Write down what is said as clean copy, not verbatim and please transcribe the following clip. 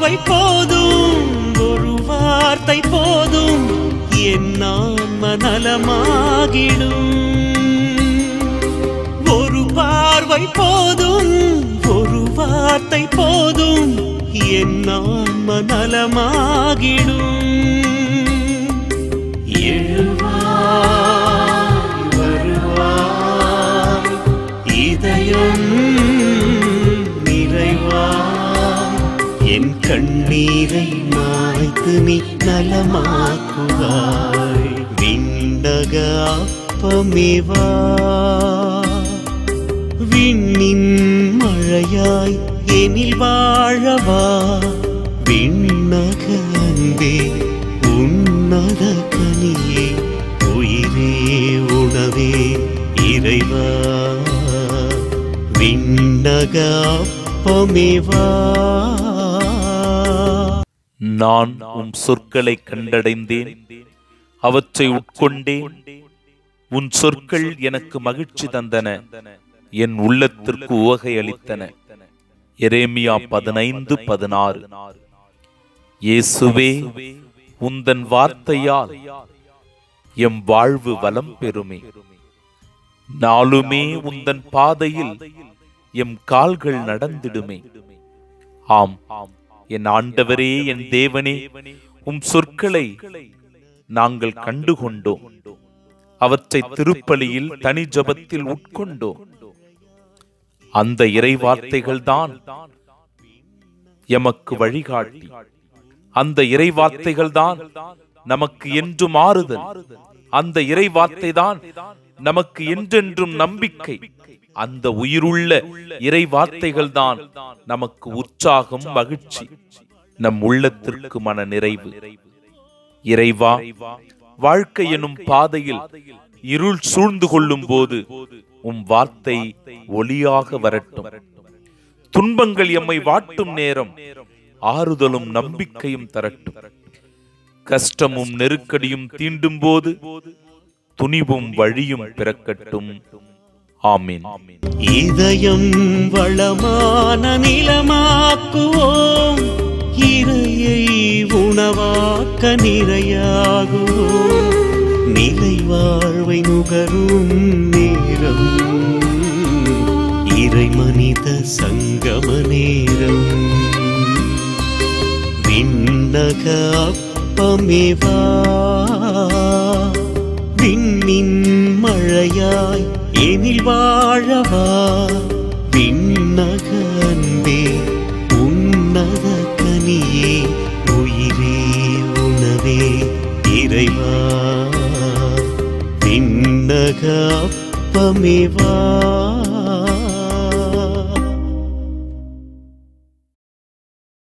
பார்வை போதும், ஒரு வார்த்தை போதும், என் ஆன்ம நலமாகிடும். ஒரு பார்வை போதும், ஒரு வார்த்தை போதும், என் ஆன்ம நலமாகிடும். எழுவாய் வருவாய் இதயம் நிறைவாய், என் கண்ணீரை மாய்த்து நீ நலமாக்குவாய். விண்ணக அப்பமேவா, விண்ணின் மழையாய் எனில் வாழவா. விண்ணக அன்பே உன்னத கனியே, உயிரே உணவே இறைவா. விண்ணக அப்பமேவா. நான் உம் சொற்களை கண்டடைந்தேன், அவற்றை உட்கொண்டேன். உன் சொற்கள் எனக்கு மகிழ்ச்சி தந்தன, என் உள்ளத்திற்கு உவகை அளித்தன. எரேமியா 15:16. இயேசுவே, உந்தன் வார்த்தையால் எம் வாழ்வு வளம் பெறுமே. நாளுமே உந்தன் பாதையில் எம் கால்கள் நடந்திடுமே. ஆம், என் ஆண்டவரே, என் தேவனே, உம் சொற்களை நாங்கள் கண்டுகொண்டோம். அவற்றை திருப்பலியில் தனி ஜபத்தில் உட்கொண்டோம். அந்த இறை வார்த்தைகள் தான் எமக்கு வழிகாட்டி, அந்த இறை வார்த்தைகள் தான் நமக்கு என்றும் ஆறுதல், அந்த இறை வார்த்தை தான் நமக்கு என்றென்றும் நம்பிக்கை, அந்த உயிருள்ள இறை வார்த்தைகள் தான் நமக்கு உற்சாகம், மகிழ்ச்சி, நம் உள்ளத்திற்கு மன நிறைவு. இறைவா, வாழ்க்கை எனும் பாதையில் இருள் சூழ்ந்து கொள்ளும் போது உம் வார்த்தை ஒளியாக வரட்டும். துன்பங்கள் எம்மை வாட்டும் நேரம் ஆறுதலும் நம்பிக்கையும் தரட்டும். கஷ்டமும் நெருக்கடியும் தீண்டும் போது துணிவும் வழியும் பிறக்கட்டும். ஆமீன். இதயம் வளமான நிலமாக்குவோம், இறையை உணவாக்க நிறையாகுவோம். நிலை வாழ்வை நுகரும் நேரம், இறை மனித சங்கம நேரம். விண்ணக அப்பமேவா, விண்ணின் மழையாய் எனில் வாழவா. விண்ணக அன்பே உன்னத கனியே, உயிரே உணவே இறைவா. விண்ணக அப்பமேவா.